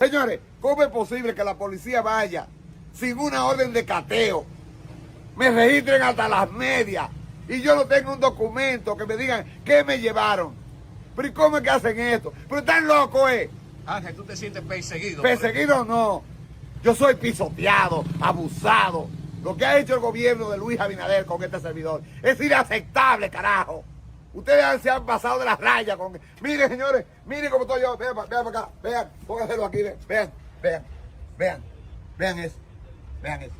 Señores, ¿cómo es posible que la policía vaya sin una orden de cateo? Me registren hasta las medias y yo no tengo un documento que me digan qué me llevaron. Pero ¿y cómo es que hacen esto? Pero están locos, ¿eh? Ángel, ¿tú te sientes perseguido? Perseguido no. Yo soy pisoteado, abusado. Lo que ha hecho el gobierno de Luis Abinader con este servidor es inaceptable, carajo. Ustedes se han pasado de las rayas con... Miren, señores, miren cómo estoy yo. Vean para acá, vean, pónganlo aquí, vean eso, vean eso.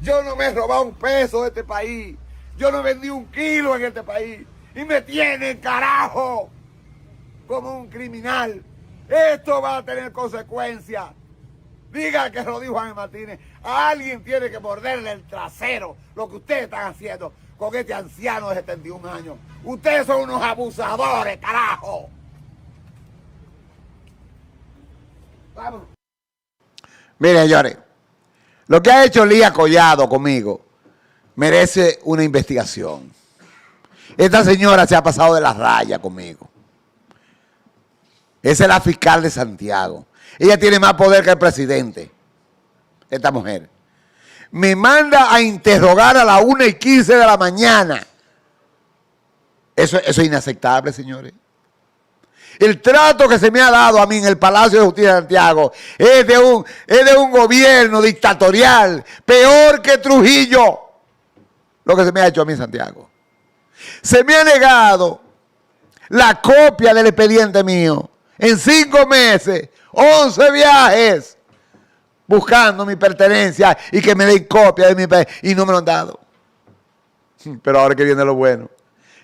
Yo no me he robado un peso de este país. Yo no vendí un kilo en este país. Y me tienen, carajo, como un criminal. Esto va a tener consecuencias. Diga que lo dijo Ángel Martínez. A alguien tiene que morderle el trasero lo que ustedes están haciendo con este anciano de 71 años. Ustedes son unos abusadores, carajo. Vámonos. Miren, señores, lo que ha hecho Lía Collado conmigo merece una investigación. Esta señora se ha pasado de la raya conmigo. Esa es la fiscal de Santiago. Ella tiene más poder que el presidente. Esta mujer. Me manda a interrogar a las 1:15 de la mañana. Eso es inaceptable, señores. El trato que se me ha dado a mí en el Palacio de Justicia de Santiago es de un gobierno dictatorial, peor que Trujillo. Lo que se me ha hecho a mí en Santiago. Se me ha negado la copia del expediente mío. En 5 meses, 11 viajes, buscando mi pertenencia y que me den copia de mi y no me lo han dado. Pero ahora que viene lo bueno.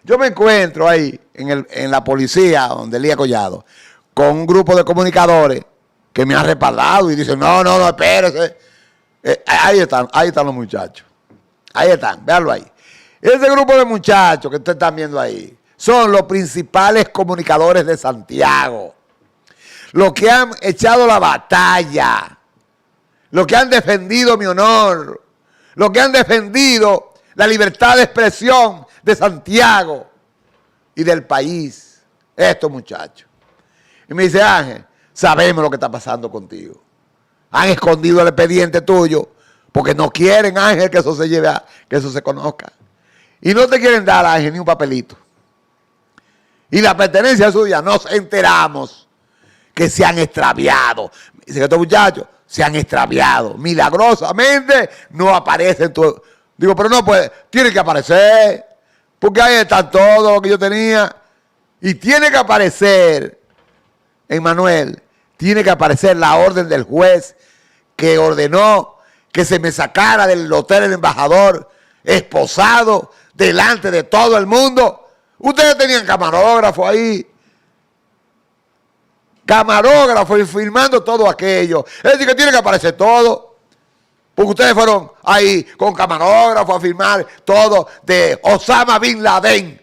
Yo me encuentro ahí en la policía, donde Lía Collado, con un grupo de comunicadores que me han respaldado y dicen, no, espérese. Ahí están los muchachos. Ahí están, véanlo ahí. Ese grupo de muchachos que ustedes están viendo ahí son los principales comunicadores de Santiago. Los que han echado la batalla, los que han defendido mi honor, los que han defendido la libertad de expresión de Santiago y del país. Estos muchachos. Y me dice, Ángel, sabemos lo que está pasando contigo. Han escondido el expediente tuyo porque no quieren, Ángel, que eso se lleve que eso se conozca. Y no te quieren dar, Ángel, ni un papelito. Y la pertenencia suya, nos enteramos que se han extraviado. Dice que estos muchachos se han extraviado. Milagrosamente no aparecen. Digo, pero no puede. Tiene que aparecer. Porque ahí está todo lo que yo tenía. Y tiene que aparecer, Emmanuel, tiene que aparecer la orden del juez que ordenó que se me sacara del hotel El Embajador esposado delante de todo el mundo. Ustedes tenían camarógrafo ahí. Camarógrafo y filmando todo aquello. Es decir, que tiene que aparecer todo. Porque ustedes fueron ahí con camarógrafo a filmar todo de Osama Bin Laden,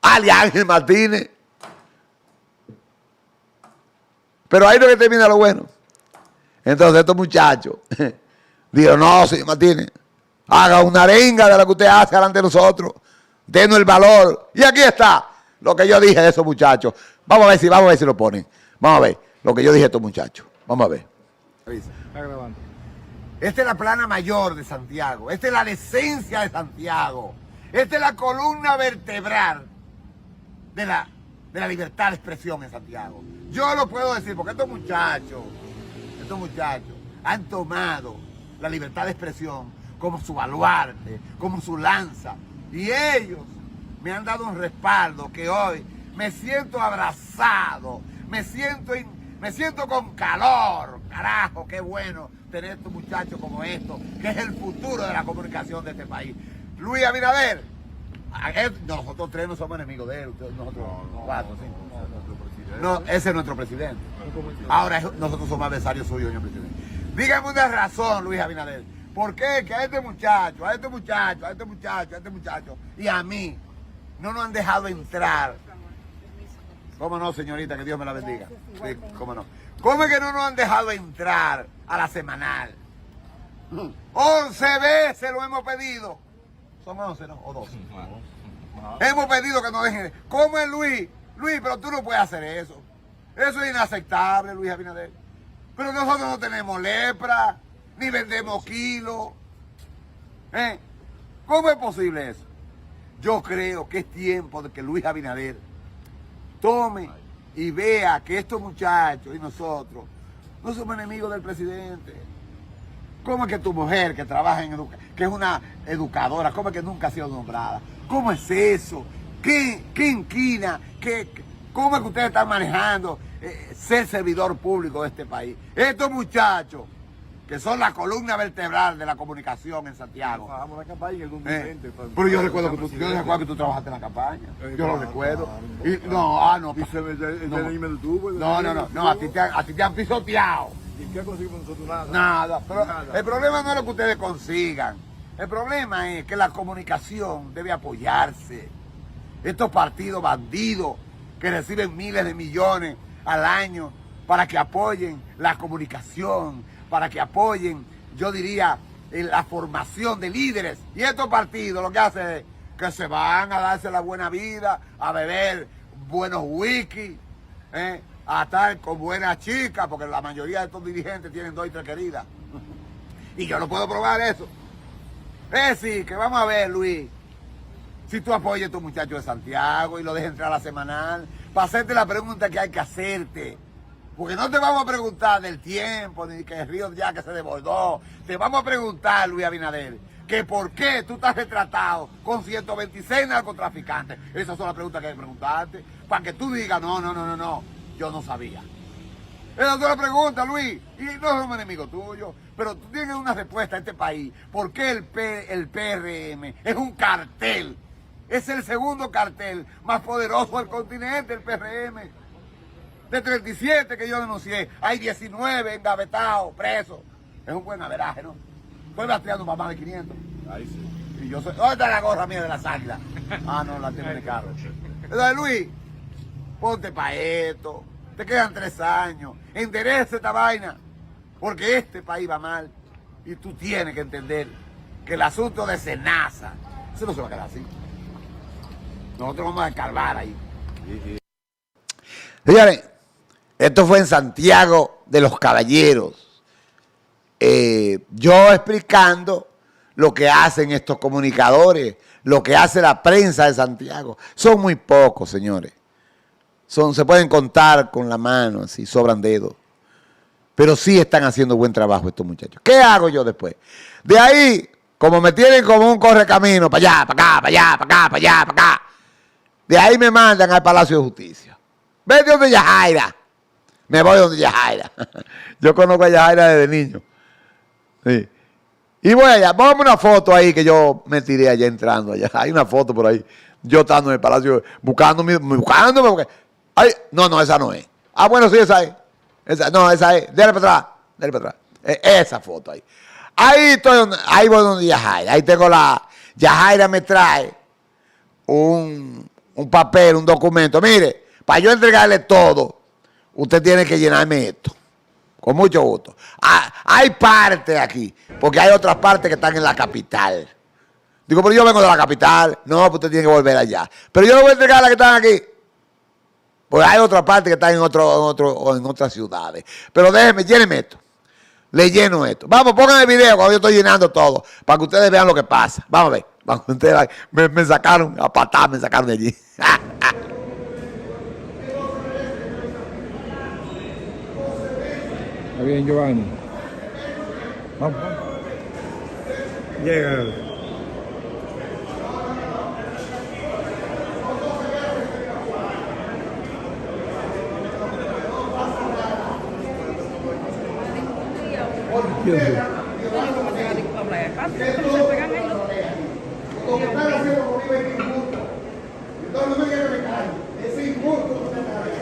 alias Ángel Martínez. Pero ahí es lo que termina lo bueno. Entonces estos muchachos dijeron, no, señor Martínez, haga una arenga de lo que usted hace delante de nosotros. Denos el valor. Y aquí está lo que yo dije de esos muchachos. Vamos a ver si lo ponen. Vamos a ver lo que yo dije a estos muchachos. Vamos a ver. Está grabando. Esta es la plana mayor de Santiago. Esta es la decencia de Santiago. Esta es la columna vertebral de la libertad de expresión en Santiago. Yo lo puedo decir porque estos muchachos han tomado la libertad de expresión como su baluarte, como su lanza. Y ellos me han dado un respaldo que hoy me siento abrazado, me siento con calor. Carajo, qué bueno tener estos muchachos como estos, que es el futuro de la comunicación de este país. Luis Abinader, nosotros tres no somos enemigos de él, nosotros cuatro, cinco. No, ese es nuestro presidente. Ahora nosotros somos adversarios suyos, señor presidente. Dígame una razón, Luis Abinader. ¿Por qué que a este muchacho, y a mí no nos han dejado entrar? ¿Cómo no, señorita? Que Dios me la bendiga. Sí, ¿cómo no? ¿Cómo es que no nos han dejado entrar a la semanal? 11 veces lo hemos pedido. Son 11, ¿no? O 12. Hemos pedido que nos dejen. ¿Cómo es Luis? Luis, pero tú no puedes hacer eso. Eso es inaceptable, Luis Abinader. Pero nosotros no tenemos lepra, ni vendemos kilos. ¿Cómo es posible eso? Yo creo que es tiempo de que Luis Abinader tome y vea que estos muchachos y nosotros no somos enemigos del presidente. ¿Cómo es que tu mujer que trabaja en que es una educadora, cómo es que nunca ha sido nombrada? ¿Cómo es eso? ¿Qué inquina? ¿Cómo es que ustedes están manejando ser servidor público de este país? Estos muchachos, que son la columna vertebral de la comunicación en Santiago. Trabajamos en la campaña en el 2020. Pero yo recuerdo que tú trabajaste en la campaña. Yo lo recuerdo. No, a ti te han pisoteado. ¿Y qué conseguimos nosotros? Nada. Nada, pero Nada. el problema no es lo que ustedes consigan. El problema es que la comunicación debe apoyarse. Estos partidos bandidos que reciben miles de millones al año para que apoyen la comunicación, para que apoyen, yo diría, la formación de líderes. Y estos partidos lo que hacen es que se van a darse la buena vida, a beber buenos whisky, a estar con buenas chicas, porque la mayoría de estos dirigentes tienen 2 y 3 queridas. Y yo no puedo probar eso. Es decir, que vamos a ver, Luis, si tú apoyas a estos muchachos de Santiago y lo dejas entrar a la semanal, para hacerte la pregunta que hay que hacerte. Porque no te vamos a preguntar del tiempo, ni que el río ya que se desbordó. Te vamos a preguntar, Luis Abinader, que por qué tú estás retratado con 126 narcotraficantes. Esas son las preguntas que hay que preguntarte. Para que tú digas, no, yo no sabía. Esas son las preguntas, Luis. Y no somos enemigos tuyos. Pero tú tienes una respuesta a este país. ¿Por qué el PRM es un cartel? Es el segundo cartel más poderoso del continente, el PRM. De 37 que yo denuncié, hay 19 engavetados, presos. Es un buen averaje, ¿no? Estoy rastreando para más de 500. Ahí sí. Y yo soy... ¿Dónde está la gorra mía de las águilas? Ah, no, la tengo en el carro. Entonces, Luis, ponte para esto. Te quedan 3 años. Endereza esta vaina. Porque este país va mal. Y tú tienes que entender que el asunto de Senasa, eso no se va a quedar así. Nosotros vamos a escarbar ahí. Señores, esto fue en Santiago de los Caballeros. Yo explicando lo que hacen estos comunicadores, lo que hace la prensa de Santiago. Son muy pocos, señores. Se pueden contar con la mano, así, sobran dedos. Pero sí están haciendo buen trabajo estos muchachos. ¿Qué hago yo después? De ahí, como me tienen como un correcamino, para allá, para acá, para allá, para acá, para allá, para acá. De ahí me mandan al Palacio de Justicia. Vete donde Yajaira. Me voy donde Yajaira. Yo conozco a Yajaira desde niño. Sí. Y voy allá. Vamos una foto ahí que yo me tiré allá entrando allá. Hay una foto por ahí. Yo estando en el Palacio, buscándome. Ay, no, esa no es. Ah, bueno, sí, esa es. No, esa es. Dale para atrás. Esa foto ahí. Ahí voy donde Yajaira. Ahí tengo Yajaira me trae un papel, un documento. Mire, para yo entregarle todo, usted tiene que llenarme esto. Con mucho gusto. Hay partes aquí, porque hay otras partes que están en la capital. Digo, pero yo vengo de la capital. No, pues usted tiene que volver allá. Pero yo le voy a entregar a las que están aquí. Pues hay otra parte que está en otras ciudades. Pero déjeme, lléneme esto. Le lleno esto. Vamos, pongan el video cuando yo estoy llenando todo, para que ustedes vean lo que pasa. Vamos a ver. Ustedes me sacaron a patada, me sacaron de allí. Está bien, Giovanni. Vamos. Llega. Dios mío. Como están haciendo conmigo es injusto. Entonces no me quieren que me calle. Es injusto que usted me calle.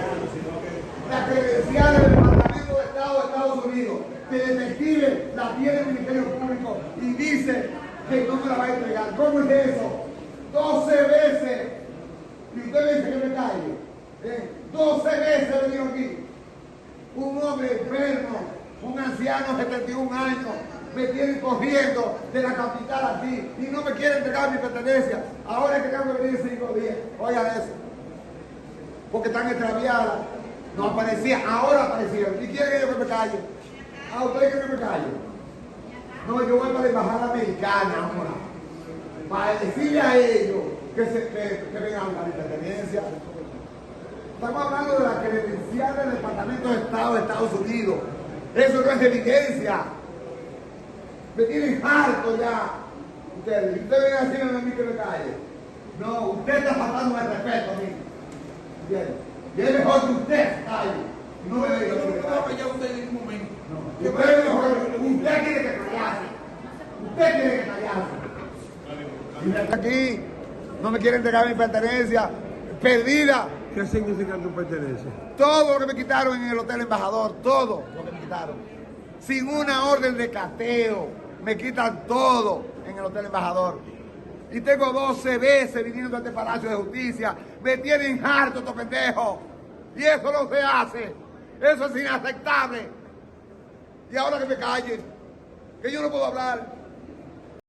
Las credenciales del Departamento de Estado de Estados Unidos, que detective la tiene el Ministerio Público y dice que no me la va a entregar. ¿Cómo es eso? 12 veces. Y usted me dice que me calle. 12 veces he venido aquí. Un hombre enfermo, un anciano de 71 años, me tienen corriendo de la capital aquí y no me quieren entregar mi pertenencia. Ahora es que tengo que venir 5 días. Oigan eso. Porque están extraviadas. No aparecía, ahora aparecieron. ¿Y quieren ellos que me calle? ¿A ustedes quieren que me calle? No, yo voy para la embajada americana ahora. Para decirle a ellos que vengan a buscar mi pertenencia. Estamos hablando de la credencial del Departamento de Estado de Estados Unidos. Eso no es evidencia. Me tienen harto ya. Ustedes ven así a mí que me calle. No, usted está faltando el respeto a mí. ¿Entiendes? Y es mejor que usted calle. No me diga que me calle. usted en un momento. No. Usted tiene que callarse. Usted tiene que callarse. Aquí no me quieren entregar mi pertenencia. Perdida. ¿Qué significa tu pertenencia? Todo lo que me quitaron en el Hotel Embajador, todo lo que me quitaron. Sin una orden de cateo, me quitan todo en el Hotel Embajador. Y tengo 12 veces viniendo a este Palacio de Justicia. Me tienen harto estos pendejos. Y eso no se hace. Eso es inaceptable. Y ahora que me callen, que yo no puedo hablar.